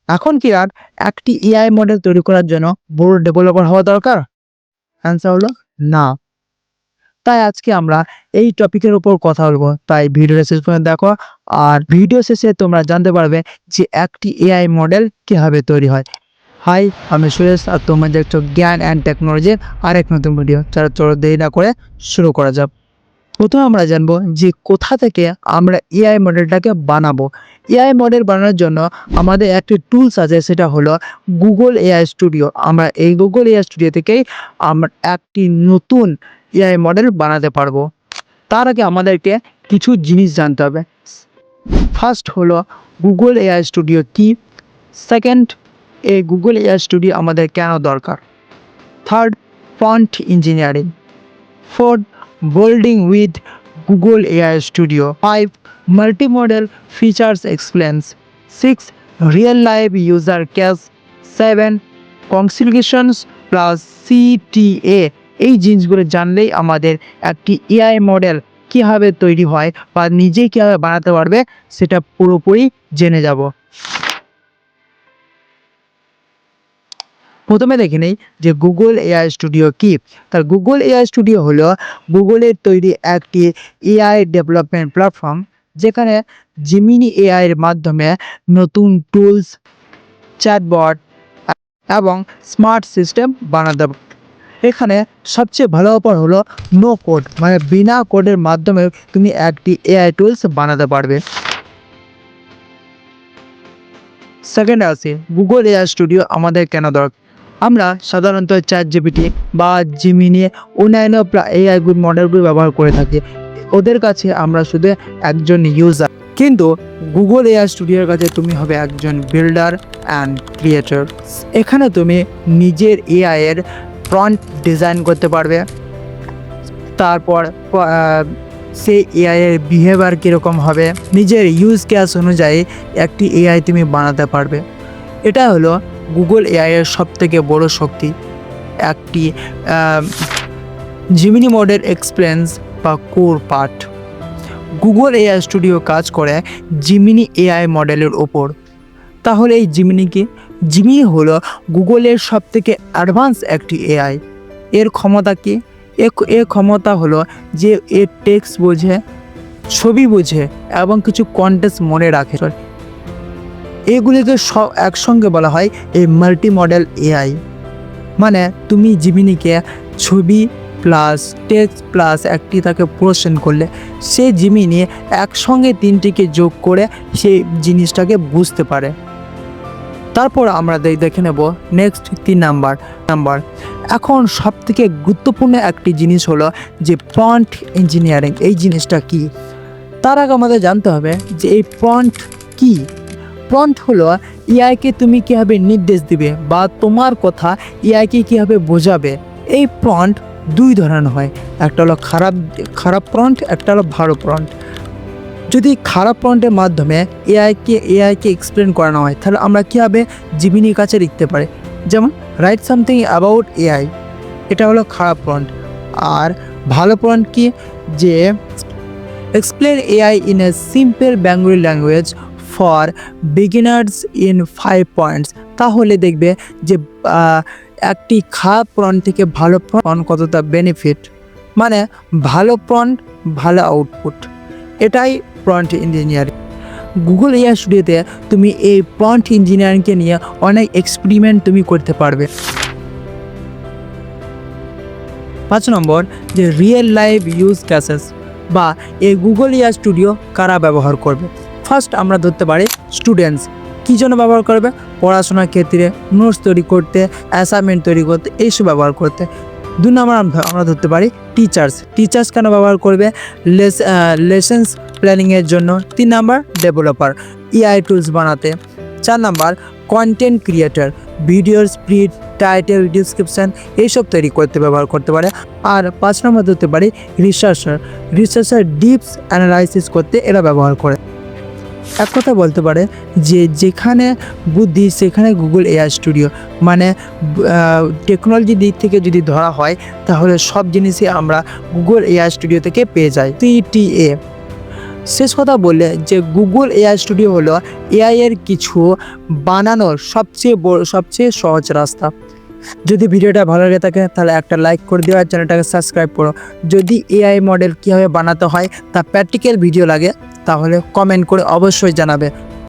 এখন কি আর একটি এআই মডেল তৈরি করার জন্য বড় ডেভেলপার হওয়া দরকার? অ্যান্সার হলো না। তাই আজকে আমরা এই টপিকের উপর কথা বলবো। তাই ভিডিওটা শেষ পর্যন্ত দেখো। আর ভিডিও শেষে তোমরা জানতে পারবে যে একটি এআই মডেল কিভাবে তৈরি হয়। হাই, আমি সুরেশ আর তোমরা দেখছো জ্ঞান অ্যান্ড টেকনোলজির আরেক নতুন ভিডিও। চলো দেরি না করে শুরু করা যাক। প্রথমে আমরা জানবো যে কোথা থেকে আমরা এআই মডেলটাকে বানাবো। এআই মডেল বানানোর জন্য আমাদের একটি টুলস আছে, সেটা হলো গুগল এআই স্টুডিও। আমরা এই গুগল এআই স্টুডিও থেকেই আমরা একটি নতুন এআই মডেল বানাতে পারবো। তার আগে আমাদেরকে কিছু জিনিস জানতে হবে। ফার্স্ট হলো গুগল এআই স্টুডিও কি, সেকেন্ড এই গুগল এআই স্টুডিও আমাদের কেন দরকার, third font engineering, fourth building with Google AI Studio, 5 multimodal features explains, 6 real life user case, 7 consultations plus CTA। এই জিনিসগুলো জানলেই আমাদের একটি এআই মডেল কীভাবে তৈরি হয় বা নিজেই কীভাবে বানাতে পারবে সেটা পুরোপুরি জেনে যাব। প্রথমে দেখে নেই যে গুগল এআই স্টুডিও কি। তার গুগল এআই স্টুডিও হলো গুগলের তৈরি একটি এআই ডেভেলপমেন্ট প্ল্যাটফর্ম, যেখানে জেমিনি এআই এর মাধ্যমে নতুন টুলস, চ্যাটবট এবং স্মার্ট সিস্টেম বানাতে পারে। এখানে সবচেয়ে ভালো ব্যাপার হলো নো কোড, মানে বিনা কোডের মাধ্যমে তুমি একটি এআই টুলস বানাতে পারবে। সেকেন্ড আসি গুগল এআই স্টুডিও আমাদের কেন দরকার। আমরা সাধারণত চ্যাটজিপিটি বা জেমিনি অন্যান্য এআই মডেলগুলো ব্যবহার করে থাকি। ওদের কাছে আমরা শুধু একজন ইউজার, কিন্তু গুগল এআই স্টুডিওর কাছে তুমি হবে একজন বিল্ডার অ্যান্ড ক্রিয়েটর। এখানে তুমি নিজের এআই এর ফ্রন্ট ডিজাইন করতে পারবে, তারপর সেই এআই এর বিহেভিয়ার কীরকম হবে, নিজের ইউজ কেস অনুযায়ী একটি এআই তুমি বানাতে পারবে। এটা হলো গুগল এআই এর সবথেকে বড় শক্তি। একটি জেমিনি মডেল এক্সপ্লেন্স বা core part. Google AI studio কাজ করে জেমিনি এআই মডেলের ওপর। তাহলে এই জেমিনি কি? জেমিনি হলো গুগলের সবথেকে অ্যাডভান্স একটি এআই। এর ক্ষমতা কি? এর ক্ষমতা হলো যে এর টেক্সট বোঝে, ছবি বোঝে এবং কিছু কন্টেন্ট মনে রাখে। এগুলিকে সব একসঙ্গে বলা হয় এই মাল্টি মডেল এআই। মানে তুমি জেমিনিকে ছবি প্লাস টেক্সট প্লাস একটি তাকে প্রশ্ন করলে সে জেমিনি একসঙ্গে তিনটিকে যোগ করে সেই জিনিসটাকে বুঝতে পারে। তারপর আমরা দেখে নেব নেক্সট 3 নাম্বার। এখন সবথেকে গুরুত্বপূর্ণ একটি জিনিস হলো যে প্রম্পট ইঞ্জিনিয়ারিং। এই জিনিসটা কি? তার আগে আমাদের জানতে হবে যে এই প্রম্পট কি। প্রম্পট হলো এআইকে তুমি কীভাবে নির্দেশ দিবে বা তোমার কথা এআইকে কীভাবে বোঝাবে। এই প্রম্পট দুই ধরনের হয়, একটা হলো খারাপ প্রম্পট, একটা হলো ভালো প্রম্পট। যদি খারাপ প্রম্পটের মাধ্যমে এআইকে এক্সপ্লেন করানো হয়, তাহলে আমরা কীভাবে জেমিনির কাছে লিখতে পারি, যেমন রাইট সামথিং অ্যাবাউট এআই, এটা হলো খারাপ প্রম্পট। আর ভালো প্রম্পট কি? যে explain AI in a simple Bengali language for beginners in 5 points. তাহলে দেখবে যে একটি খারাপ প্রম্পট থেকে ভালো প্রম্পট কতটা বেনিফিট, মানে ভালো প্রম্পট ভালো আউটপুট। এটাই প্রম্পট ইঞ্জিনিয়ারিং। গুগল এআই স্টুডিওতে তুমি এই প্রম্পট ইঞ্জিনিয়ারিংকে নিয়ে অনেক এক্সপেরিমেন্ট তুমি করতে পারবে। 5 নম্বর যে রিয়েল লাইফ ইউজ কেসেস বা এই গুগল এআই স্টুডিও কারা ব্যবহার করবে। ফার্স্ট আমরা ধরতে পারি স্টুডেন্টস। কী জন্য ব্যবহার করবে? পড়াশোনার ক্ষেত্রে, নোটস তৈরি করতে, অ্যাসাইনমেন্ট তৈরি করতে, এইসব ব্যবহার করতে। 2 নম্বর আমরা ধরতে পারি টিচার্স কেন ব্যবহার করবে? লেসেন্স প্ল্যানিংয়ের জন্য। 3 নম্বর ডেভেলপার, এআই টুলস বানাতে। 4 number content creator, video script, title, description এইসব তৈরি করতে ব্যবহার করতে পারে। আর 5 নম্বর ধরতে পারি রিসার্চার ডিপস অ্যানালাইসিস করতে এরা ব্যবহার করে। এক কথা বলতে পারে যে যেখানে বুদ্ধি সেখানে গুগল এআই স্টুডিও। মানে টেকনোলজি দিক থেকে যদি ধরা হয় তাহলে সব জিনিসই আমরা গুগল এআই স্টুডিও থেকে পেয়ে যাই। CTA শেষ কথা বললে যে গুগল এআই স্টুডিও হলো এআই এর কিছু বানানোর সবচেয়ে সহজ রাস্তা। যদি ভিডিওটা ভালো লাগে থাকে তাহলে একটা লাইক করে দিও আর চ্যানেলটাকে সাবস্ক্রাইব করো। যদি এআই মডেল কীভাবে বানাতে হয় তা প্র্যাকটিক্যাল ভিডিও লাগে তাহলে কমেন্ট করে অবশ্যই জানাবে।